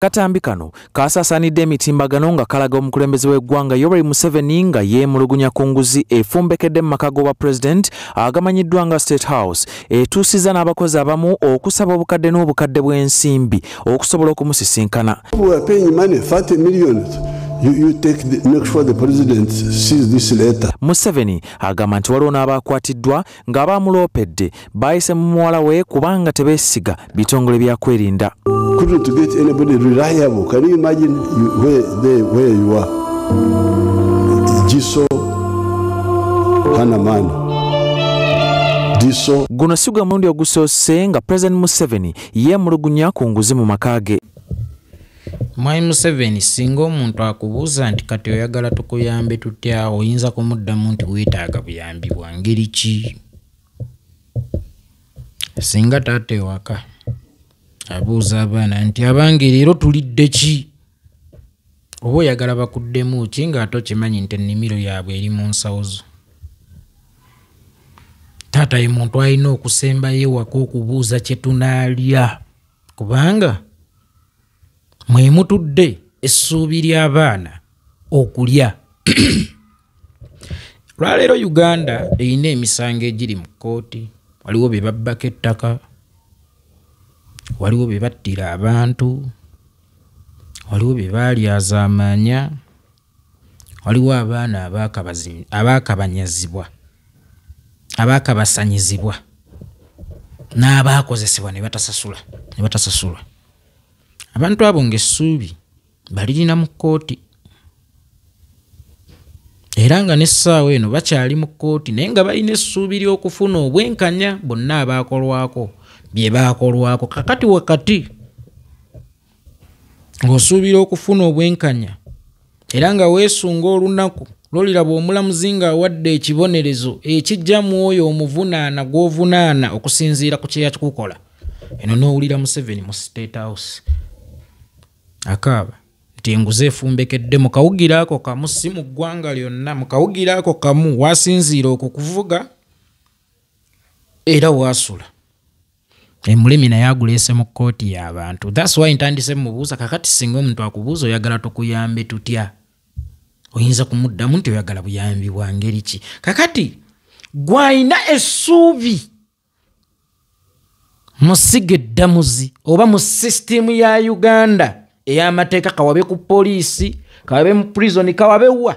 Katambi kano kasaasaanidde emitimbagano nga kalaga omukulembeze w'eggwanga Yoweri Museveni nga yeemulugunya ku nguzi efumbekedde mu maka g'obwa President agamanyiddwa nga State House etuusizza n'abakozi abamu okusaba obukadde n'obukadde bw'ensimbi okusobola okumusisinkana. Museveni agamba nti waliwo n'abakwatiddwa ng'abaamuloopedde baayise mu muwala we kubanga tebeesiga bitongole byakwerinda. Couldn't get anybody reliable. Can you imagine where you are? Jiso Hanamani. Jiso. Guno si gwe mulundi ogusoose nga President Museveni yeemulugunya ku nguzi mu maka ge. Mwai Museveni singa omuntu akubuuza nti kati oyagala tukuyambe tutya, oyinza kumuddamu nti weetaaga buyambi bwa ngeri ki? Singa taata ewaka abuuza abaana nti abange leero tulidde ki? Oba oyagala bakuddemu ki ng'ate okimanyi nti ennimiro yaabwe eri mu nsawo zo? Taata ye muntu alina okusembayo ewaka okubuuza kye tunaalya, kubanga mwe mutudde essuubi ly'abaana okulya. Lwaleero Uganda erina emisango egiri mu kkooti. Waliwo be babbako ettaka, waliwo be battira abantu, waliwo be baalyazaamanya, waliwo abaana abaakabasanyizibwa n'abaakozesebwa ne batasasulwa. Abantu abo ng'essuubi balirina mu kkooti, era nga n'essaawa eno bakyali mu kkooti naye nga balina essuubi ly'okufuna obwenkanya bonna abaakolwako bye baakolwako. Kakati wakati ng'osuubira okufuna obwenkanya era nga weesunga olunaku lw'oliraba omulamuzi ng'awadde ekibonerezo ekijja mu oyo omuvunaana gw'ovunaana okusinziira ku kye yakikukola, eno n'owulira Museveni mu State House akaaba nti enguzi efumbekedde mu kawugira ako kamu, si mu ggwanga lyonna, mu kawugira ako kamu waasinziira okukuvuga era waasula. Emulemi naye aguleese mu kkooti y'abantu. That's why ntandise mubuuza kakati singa omuntu akubuuza oyagala tukuyambe tutya, oyinza kumuddamu nti oyagala buyambi bwa ngeri ki? Kakati gw'alina essuubi mu siga eddamuzi oba mu sisitimu ya Uganda ey'amateeka, kawabe ku poliisi, kawabe mu prison, kawabe wa,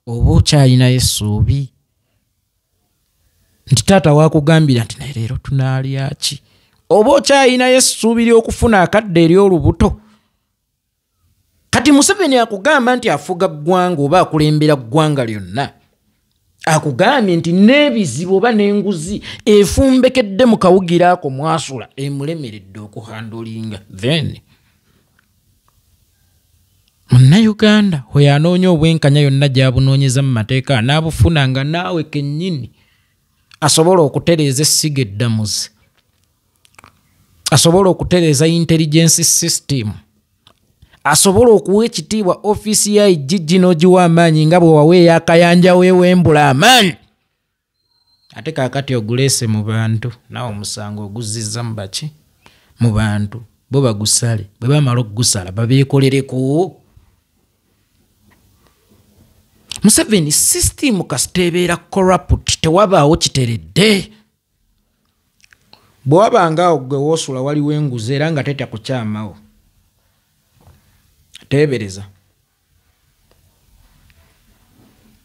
oba okyalina essuubi nti taata waakugambira nti naye leero tunaalya ki? Oba okyalina essuubi ly'okufuna akadde ery'olubuto? Kati Museveni akugamba nti afuga ggwanga oba akulembera ggwanga lyonna, akugambye nti n'ebizibu oba n'enguzi efumbekedde mu kawugira ako mwasula emulemeredde okuhandolinga, then Munnayuganda oyo anoonya obwenkanya yonna gy'abunoonyeza mu mateeka anaabufuna nga naawe kennyini asobola okutereeza essiga eddamuzi, asobola okutereeza intelligence system, asobola okuwa ekitiibwa ofiisi ya IGG n'ogiwa amaanyi nga bwe waweeyo akayanja weewembula amaanyi. Ate kaakati oguleese mu bantu, naawe omusango oguzizza mu baki? Mu bantu. Bo bagusale, bwe bamala okugusala babeekolereko. Museveni system kasiteebeera corrupt, tewabaawo kiteredde. Bwe wabangaawo gwe woosula waliwo enguzi era nga tetya kukyamawo, teebereza.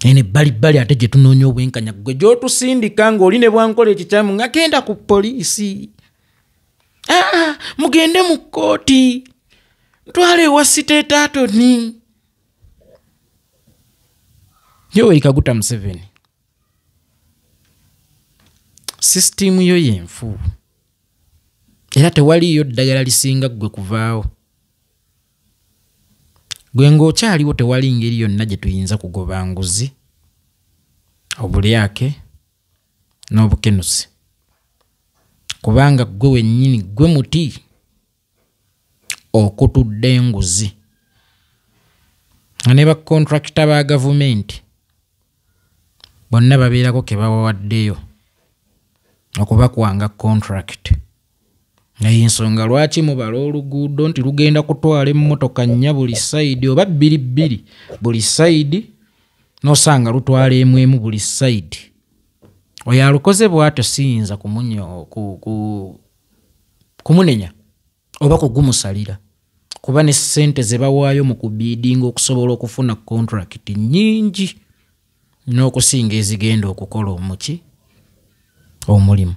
Ene bali ate gye tunoonya obwenkanya gwe gy'otusindika ng'oli ne bwankola ekikyamu nga genda ku poliisi. Mugende mu kkooti, ntwale ewa State Attorney. Yoweri Kaguta Museveni sisitimu yo yenfu era tewaliyo ddagala lisinga gwe kuvaawo. Gwe ng'okyaliwo tewali ngeri yonna gye tuyinza kugoba nguzi, obulyake n'obukenusi, kubanga gwe wennyini gwe muti okutudde enguzi. Ne bakontrakita ba gavumenti bonna babeerako ke bawawaddeyo okubakwanga contract. ensonga lwaki mubala oluguudo nti lugenda kutwala emmotoka nnya buli sayidi oba bbiri buli sayidi nosanga lutwala emu buli sayidi. Oyo alukoze bw'atyo siyinza kumunenya oba kugumusalira kuba ne ssente ze bawaayo mu kubiidinga okusobola okufuna contract nnyingi n'okusinga ezigenda okukola omulimu.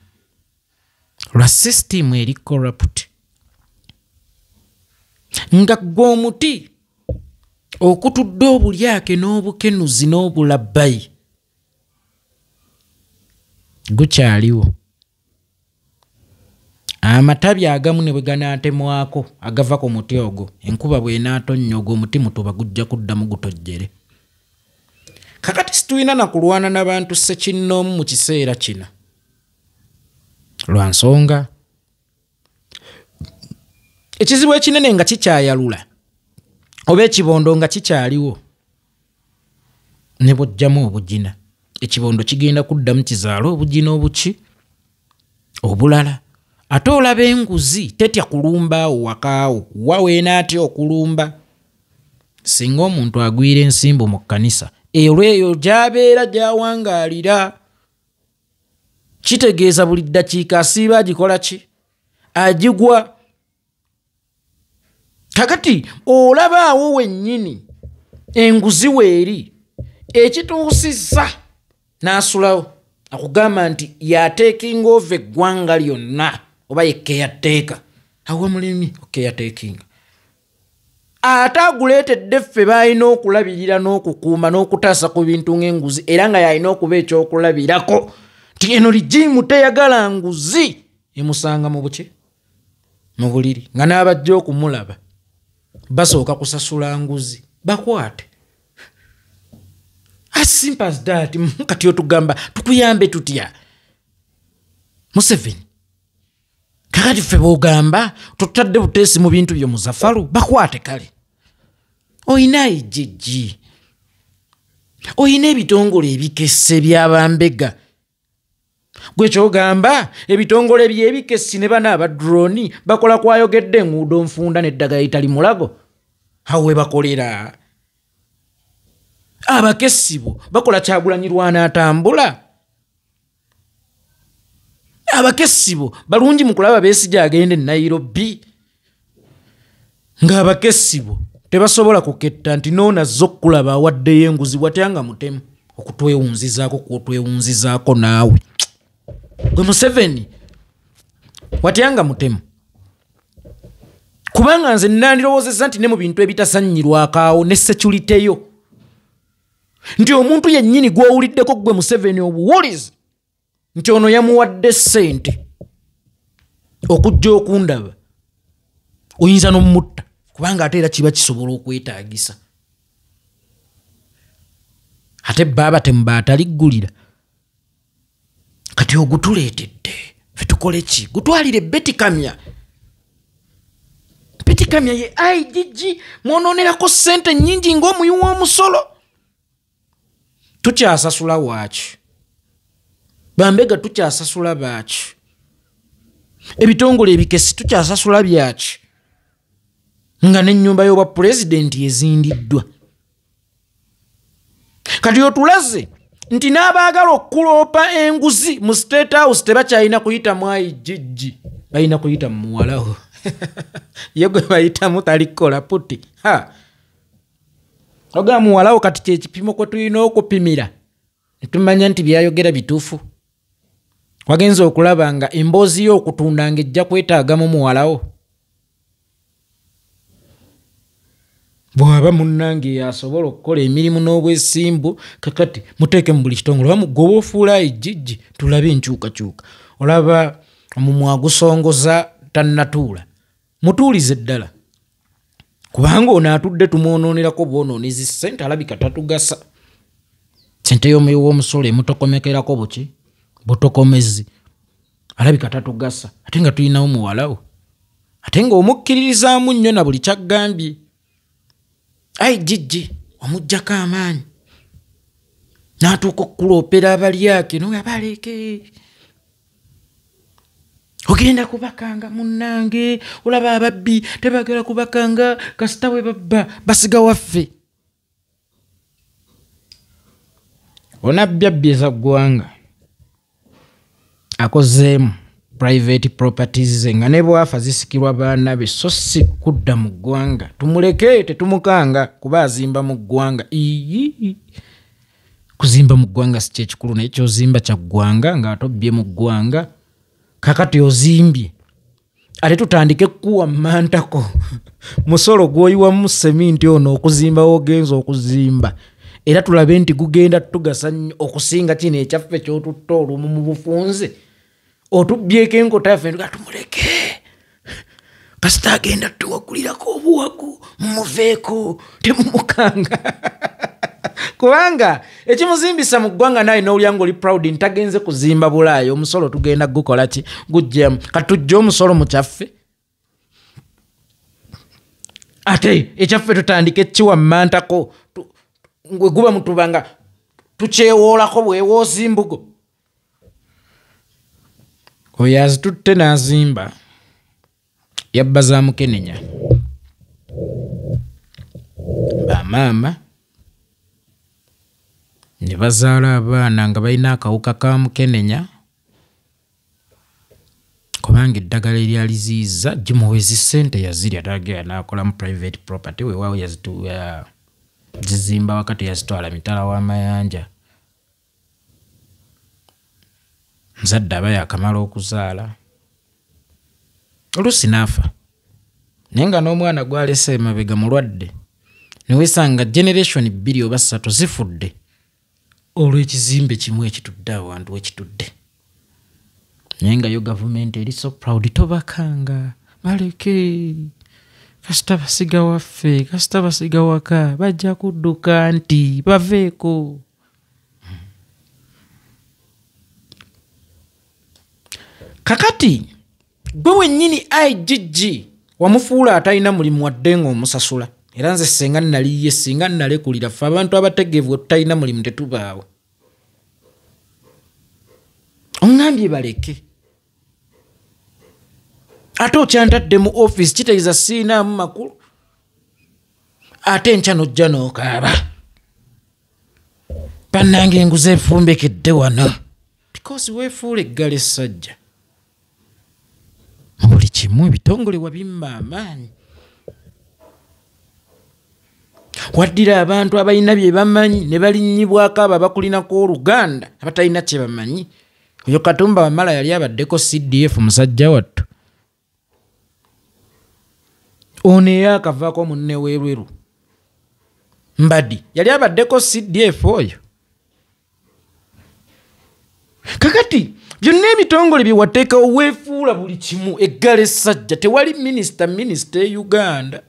Lwa system eri corrupt nga gwe omuti okutudde obulyake n'obukenuzi n'obulabbayi gukyaliwo. Amatabi agamu ne bwe ganaatemwako agava ku muti ogwo enkuba bw'enaatonnya ogwo omuti mutuba gujja kuddamu gutojjere. Kakati situlina na kulwana n'abantu ssekinnoomu mu kiseera kino lwa nsonga ekizibu ekinene nga kikyayalula oba ekibondo nga kikyaliwo ne bw'ojjamu obugina ekibondo kigenda kuddamu kizaala obugina obuki obulala. Ate olaba enguzi tetya kulumba awo wakaawo waweenaatya okulumba. Singa omuntu agwira ensimbu mu kkanisa eyo gy'abeera gy'awangaalira kitegeeza buli ddakiika asiiba agikola ki agigwa. Kakati olaba awo wennyini enguzi weeri ekituusizza n'asulawo akugamba nti yateekinga ova eggwanga lyonna oba yekeyateeka awo mulimi okeyateekinga ate aguleetedde ffe baalina okulabirira n'okukuuma n'okutaasa ku bintu ng'enguzi era nga yalina okuba ekyokulabirako ti eno ligimu teyagala nguzi emusanga mu buki mu buliri nga n'abajja okumulaba basooka kusasula nguzi bakwate. As simple as that. Kati otugamba tukuyambe tutya Museveni kakati ffe bw'ogamba tutadde buteesi mu bintu byo muzafalu bakwate kale. Oyina ejjijji oyina ebitongole ebikesse by'abambega gwe kyogamba ebitongole by'ebikessi ne bana abadroni bakola kwayogedde enguudo nfunda n'eddagala litali mulago awe bakolera. Abakessibo bakola Kyagulanyi lw'anaatambula. Abakessibo balungi mu kulaba Besigye agende e Nairobi ng'abakessibo tebasobola kuketta nti n'onazze okkulaba awaddeyo enguzi watyanga mutemu okutwewunzizaako kw'otwewunzizaako naawe gwe Museveni watyanga mutemu kubanga nze nandirowoozezza nti ne mu bintu ebitasannyirwakaawo ne security-yo nti omuntu yennyini gw'owuliddeko gwe Museveni obuwulizi nti ono yamuwadde ssente okujja okundaba oyinza n'omutta kubanga ate era kiba kisobola okwetaagisa. Ate baba temba ataliggulira kati ogutuleetedde ffe tukole ki gutwalire Betty Kamya. Betty Kamya ye IGG mwononerako ssente nnyingi ng'omuyi w'omusolo. Tukyasasula waaki bambega tukyasasula baaki ebitongole ebikesi tukyasasula byaki nga n'ennyumba y'obwa pulezidenti ezindiddwa. Kati otulaze nti n'abaagala okukuloopa enguzi mu State House tebakyalina kuyita mu IGG balina kuyita mu muwalawo ye gwe bayitamu talikola puti oga muwalawo kati kyekipimo kwe tulina okupimira netumanya nti byayogera bituufu. Wagenza okulaba nga emboozi y'okutunda ng'ejja kwetaagamu muwalawo bw'aba munnange yasobola okukola emirimu n'obwesimbu kakati muteeke mu buli kitongole oba mugoba ofuula IGG tulabe enkyukakyuka. Olaba omumwa gusongoza tannatuula mutuulize ddala kubanga ono atudde tumwonoonerako bwonoonezi ssente alabika tatugasa. Ssente y'omuyi w'omusolo emutokomekerako buki butokomezi alabika tatugasa ate nga tulinawo muwalawo ate ng'omukkiririzaamu nnyo na buli kyaggambye. IGG omuggyako amaanyi n'atuuka okukuloopera abalyake nowe abaleke ogenda kubakanga munnange olaba ababbi tebagala kubakanga kasita bwe babba basiga waffe onabbyabbye za ggwanga akozeemu private properties nga ne bwafa zisikirwa baana be so si kudda mu ggwanga tumuleke tetumukanga kuba azimba mu ggwanga kuzimba mu ggwanga si kyekikulu naye kyozimba kya ggwanga nga atobbye mu ggwanga kakati ozimbye ate tutandike kuwa mantako musolo gwoyiwamu seminti ono okuzimba wogenza okuzimba era tulabe nti gugenda tugasa okusinga kino ekyaffe kyotutta olumu mu bufunze otubbyeko enkota yaffe tumuleke kasita agenda tuwagulirako obuwagu mumuveeko temumukanga kubanga ekimuzimbisa mu ggwanga naye n'olyango oli proud ntagenze kuzimba bulaayi omusolo tugenda gukola ki gujjamu katujja omusolo mu kyaffe ate ekyaffe tutandike kiwammantako ngwe guba mutubanga tukyewoolako bwewooza imbugo oyo azitutte n'azimba yabba za Mukenenya bamaama ne bazaala abaana nga balina akawuka ka Mukenenya kubanga eddagala eryali ziiza gimuwezi ssente yazirya tagaya n'akolamu private property weewaawo zizimba wakati yazitwala mitala w'amayanja nzadde aba yakamala okuzaala oluusi n'afa naye nga n'omwana gwalese emabega mulwadde newesanga generation 2 oba 3 zifudde olw'ekizimbe kimu ekitudde awantu wekitudde naye nga yo gavumenti eri so proud tobakanga baleke kasita basiga waffe kasita basiga waka bajja kudduka nti baveeko kakati gwe wennyini IGG wamufuula atalina mulimu wadde ng'omusasula era nze senga naliye singa nalekulira ffe abantu abategeevu tutalina mulimu tetubaawo ongambye baleke ate okyantadde mu office kitegeeza siinaamu makulu ate enkya nojja n'okaaba bannange enguze efumbekedde wano because weefuula eggala essajja mu buli kimu ebitongole wabimma amaanyi waddira abantu abalina bye bamanyi ne balinnyibwako abo abakulinako oluganda abatalina kye bamanyi oyo Katumba Wamala yali abaddeko CDF musajja wattu ono eyakavaako munne weerweru Mbadi yali abaddeko CDF oyo kakati byonna ebitongole bye wateekawo weefuula buli kimu eggala essajja tewali minisita e Uganda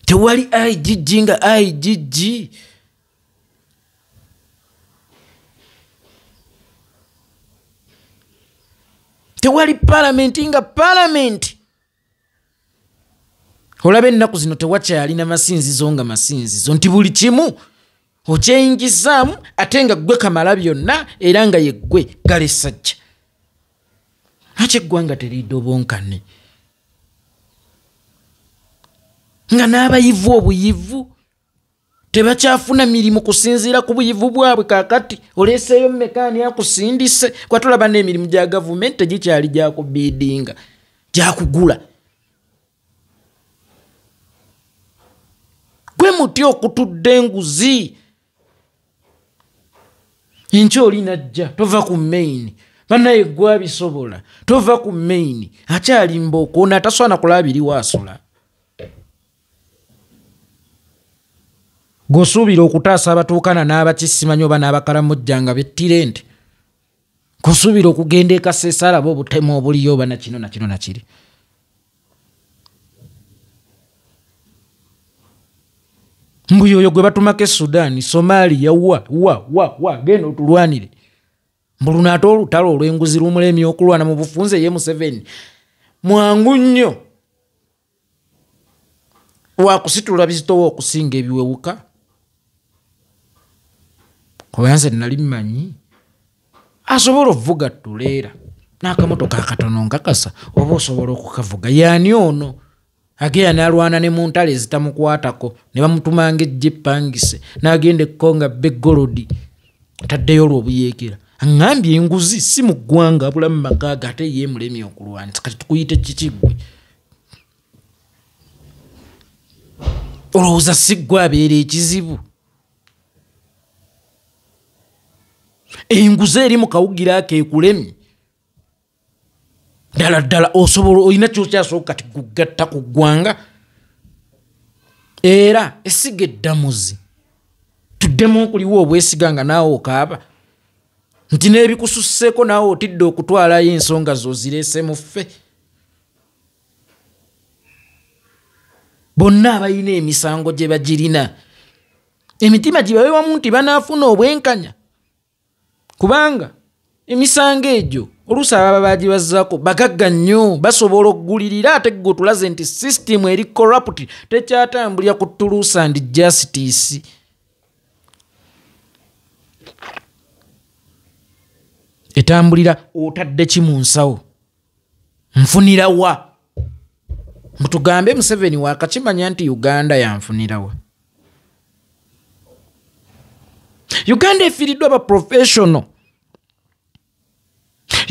tewali IGG nga IGG tewali palamenti nga palamenti olabe ennaku zino tewakyalina masinzizo nga masinzizo nti buli kimu okyeyingizaamu ate nga ggwe kamala byonna era nga yeggwe gala essajja ate eggwanga teridde obwonkane nga n'abayivu obuyivu tebakyafuna mirimu kusinziira ku buyivu bwabwe kakati oleeseeyo mmekaani akusindise kwatulaba n'emirimu gya gavumenti tegikyali gyakubiidinga gyakugula gwe muti okutudde enguzi enkya oli najja tova ku maini bannaye gwabisobola tova ku maini akyali mbooko ono ataswana kulabiriwo asula gosuubira okutaasa abatuukana n'abakisimanyi oba n'abakalamujja nga bettire nti gosuubira okugenda ekaseesa alaba obutemu obuliyo oba nakino nakino nakiri mbuyo oyo gwe batumako e Sudan Somalia wa genda otulwanire mbuluno ate olutalo olw'enguzi lumulemi okulwana mu bufunze ye Museveni mwangu nnyo wakusitula bizitowa okusinga ebiwewuka kubanze nali mmanyi asobola okuvuga tuleera n'akamotoka akatono nkakasa oba osobola okukavuga yaani ono agenda n'alwana ne mu ntale ezitamukwatako ne bamutumanga ejjepangise n'agenda ekkonga beggolodi ataddeyo olw'obuyeekera aŋŋambye enguzi si mu ggwanga abula mu magaaga ate yeemulemye okulwanisa kati tukuyite kikigwe olowooza si ggwe abeera ekizibu enguzi eri mu kawugira ako ekulemye ddala osobola olina kyokyasobola kati kugatta ku ggwanga era essiga eddamuzi tuddemu okuliwo obwesiga nga naawe okaaba nti n'ebikususseeko naawe otidde okutwalayo ensonga zozireese mu ffe bonna abalina emisango gye bagirina emitima gye babe wamu nti banaafuna obwenkanya kubanga emisango egyo oluusi ababa bagibazzaako bagagga nnyo basobola okugulirira ate gwe otulaze nti sisitimu eri corrupt tekyatambulira ku truth and justice etambulira otadde ki mu nsawo nfunira wa mutugambe Museveni wakakimanya nti Uganda yanfunira wa Uganda efiiriddwa ba professional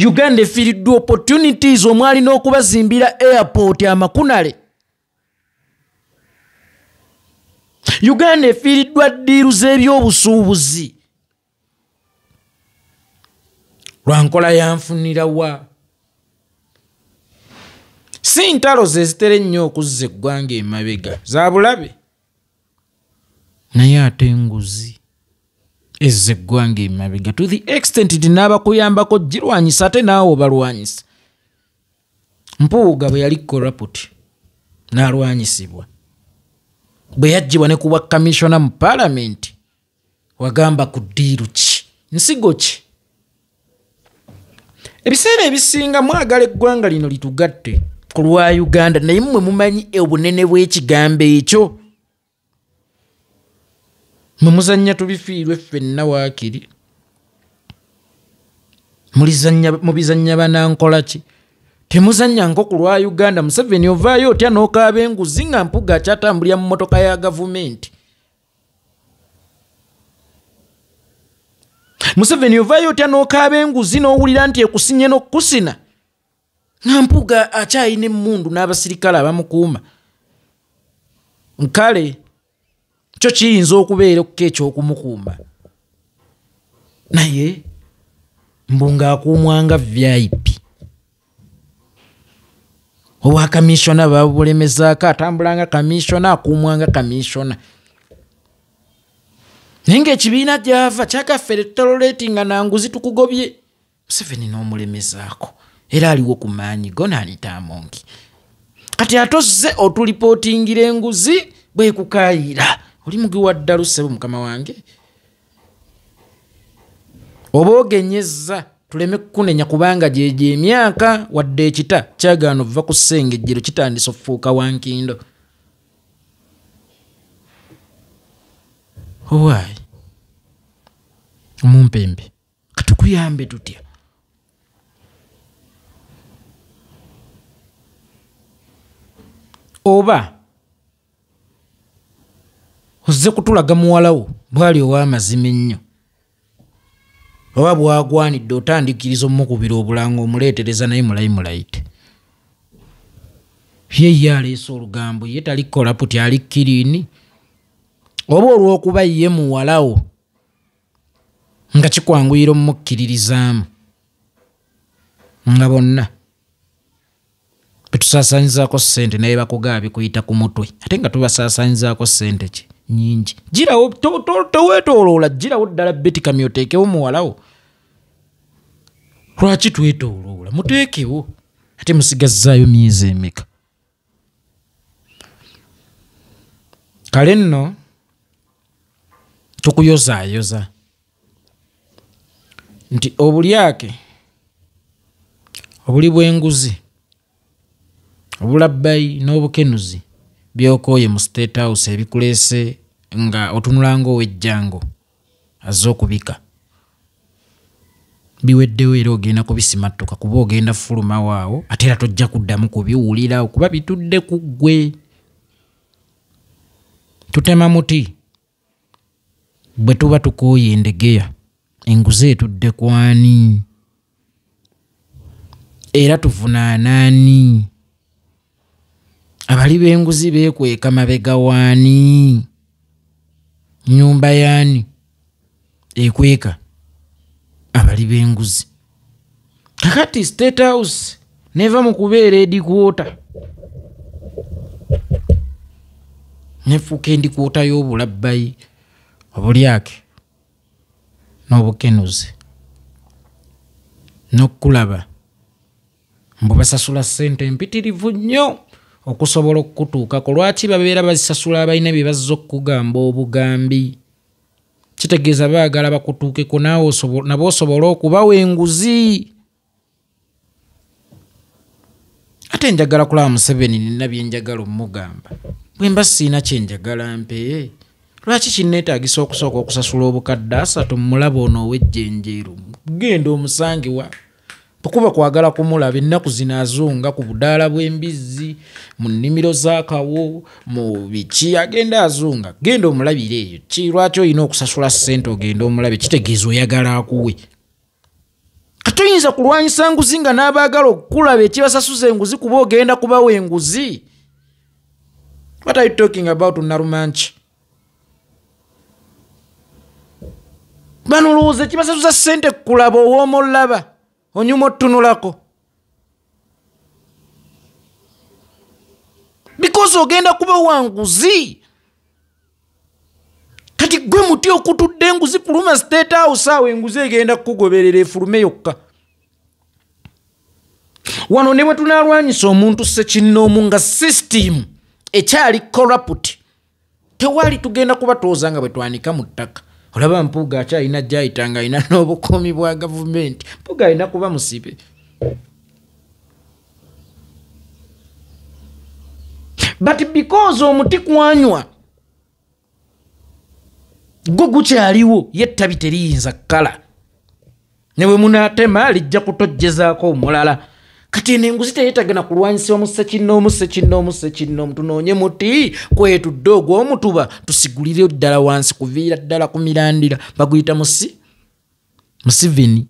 Uganda efiiriddwa opportunities omwali n'okubazimbira airport amakunale Uganda efiiriddwa ddiiru z'ebyobusuubuzi lwankola yanfunira wa si ntalo ze zitere nnyo okuzza eggwanga emabega za bulabe naye ate enguzi ezza eggwanga emabega to the extent nti n'abakuyambako girwanyisa ate naawe obalwanyisa Mpuuga bwe yali corrupt n'alwanyisibwa bwe yaggyibwa ne kuba commissioner mu parliament wagamba ku ddiiru ki nsigo ki ebiseera ebisinga mwagala eggwanga lino litugatte ku lwa Uganda naye mmwe mumanyi obunene bw'ekigambo ekyo mwe muzannya tubifiirwe ffenna waakiri mubizannya banankola ki temuzannya nko ku lwa Uganda Museveni ovaayo otya n'okaaba enguzi nga Mpuuga akyatambulira mu mmotoka ya gavumenti Museveni ovaayo otya n'okaaba enguzi n'owulira nti ekusinye n'okkusina nga Mpuuga akyayina emmundu n'abasirikale abamukuuma nkale kyo kiyinza okubeera okuka ekyokumukuuma naye mbu ng'akuumwanga VIP owa kamishona babulemezaako atambulanga kamishona akuumwanga kamishona naye ng'ekibiina gy'ava kyakaffe toleratinga nanguzi tukugobye Museveni n'omulemezaako era aliwo ku maanyi go n'anitaamongi kati atozze otulipootingira enguzi bwekukaayira oli mugi wa ddalu ssebo mukama wange oba ogenyezza tuleme kukunenya kubanga gyegyo emyaka wadde ekita kyagaana ova ku ssengejjero kitandisa okufuuka wankindo owaayi omumpembe katukuyambe tutya oba ozze kutulaga muwalawo bwali ow'amazima ennyo oba bwagwanidde otandikiriza omukubira obulanga omuleetereza naye mulayimulayite ye aleese olugambo ye tali corrupt ali kiriini oba olw'okuba ye muwalawo nga kikwanguyira omumukkiririzaamu nga bonna betusaasaanyizaako ssente naye bakugaa bikuyita ku mutwe ate nga tubasaasaanyizaako ssente ki nyingi girawo teweetooloola girawo ddala betikamyo oteekewo muwalawo lwaki twetooloola muteekewo ate musigazzaayo myezi emeka kale nno tukuyozaayoza nti obulyake obuli bw'enguzi obulabbayi n'obukenuzi byokooye mu State House ebikuleese nga otunulanga ow'ejjango azze okubika biweddewo era ogenda kubisimattuka kuba ogenda fuluma waawo ate era tojja kuddamu kubiwulirawo kuba bitudde ku ggwe. Tutema muti bwe tuba tukooye endegeya enguzi etudde ku ani era tuvunaana ani? Abali b'enguzi beekweka mabega waani? Nnyumba yaani ekweka abali b'enguzi? Kakati State House neva mu kubeera edikwota nefuuka endikwota y'obulabbayi obulyake n'obukenuzi n'okulaba mbu basasula ssente empitirivu nnyo okusobola okutuukako. Lwaki babeera bazisasula abalina bye bazza okugamba obugambi? Kitegeeza baagala bakutuukeko nabo osobola okubawa enguzi. Ate njagala kulaba Museveni nina bye njagala omugamba. Bwe mba siina kye njagala mpe. Lwaki kinneetaagisa okusooka okusasula obukadde 3 mulaba ono ow'ejjenjeeru genda omusangiwa kuba kwagala kumulaba ennaku zinaazunga ku budaala bw'embizzi mu nnimiro z'akawo mu biki agenda azunga genda omulabire eyo. Lwaki olina okusasula ssente ogenda omulabe? Kitegeeza oyagala akuwe. Katoyinza kulwanyisa nguzi nga n'abaagala okukulaba ekibasasuza enguzi kuba ogenda kubawa enguzi. What are you talking about, Narumanchi? Bano lowooza kibasasuza ssente kulaba ow'omulaba onyuma otunulako because ogenda kuba wanguzi. Kati gwe muti okutudde enguzi kuluma State House awo enguzi egenda kukugoberera efulume yokka. Wano ne bwe tunaalwanyisa omuntu ssekinnoomu nga system ekyali corrupt tewali tugenda kubatooza nga bwe twanika mu ttaka. Olaba Mpuuga akyalina gy'ayitanga alina n'obukuumi bwa gavumenti. Mpuuga alina kuba musibe. But because omuti kwanywa gwo gukyaliwo ye ettabi teriyinza kkala. Ne bwe munaatema lijja kutojjezaako omulala. Kati eno enguzi teyeetaaga na kulwanyisibwa mu ssekinnoomu tunoonye muti kwetudde ogw'omutuba tusigulire ddala wansi kuviira ddala ku mirandira baguyita Museveni.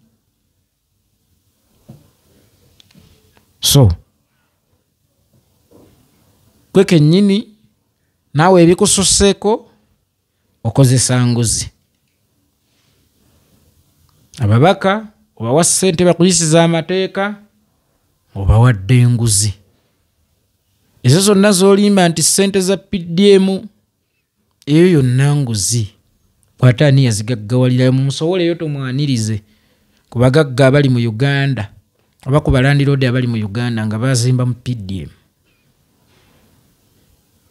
So gwe kennyini naawe ebikususseeko okozesa nguzi. Ababaka obawa ssente bakuyisiza amateeka obawadde enguzi. Ezo zonna z'olimba nti ssente za PDM eyo yonna nguzi. Kwata ani yazigaggawalira mu musowoleyo tomwanirize ku bagagga abali mu Uganda oba ku balandiroodi abali mu Uganda nga bazimba mu PDM.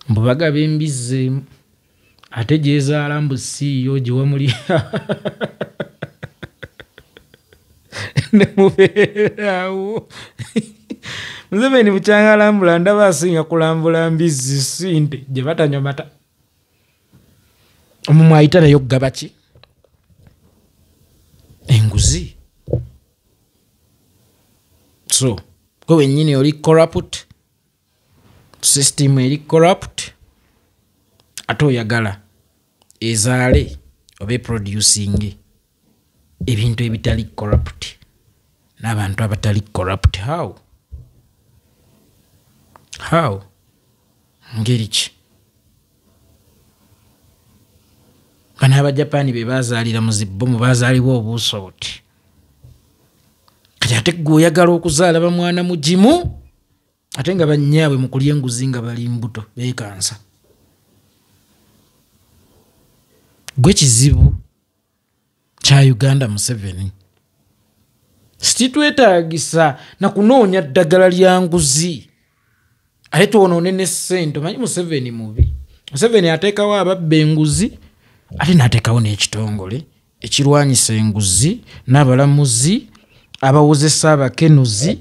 Mbu bagaba embizzeemu ate gyezaala mbu siiyo giwamuli ne mubeerawo. Museveni bukyangaalambula ndaba asinga kulambula mbizzi sinte gye batanywa mata. Omumwe ayita nayo kugaba ki? Enguzi. So gwe wennyini oli corrupt, system eri corrupt, ate oyagala ezaale oba producing ebintu ebitali corrupt n'abantu abatali corrupt. How? Ngeri ki? Bano Abajapani be bazaalira mu zibbomu bazaalibwa obuuso buti. Kati ate gwe oyagala okuzaala bamwana mugimu ate nga bannyaabwe mu kulya enguzi nga bali mbuto beekansa. Gwe kizibu kya Uganda Museveni. Situetaagisa na kunoonya ddagala lya nguzi ate twonoone ne ssente. Omanyi Museveni mubi. Museveni ateekawo ababba enguzi ate n'ateekawo n'ekitongole ekirwanyisa enguzi n'abalamuzi abawozesa abakenuzi.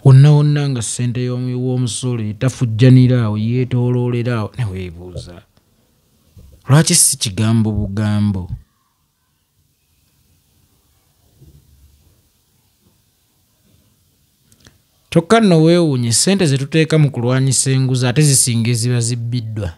Wonna nga ssente y'omusolo etafujjanira awo yeetooloolera awo ne weebuuza lwaki si kigambo bugambo? Kyokka nno weewuunye ssente ze tuteeka mu kulwanyisa enguzi ate zisinga eziba zibbiddwa.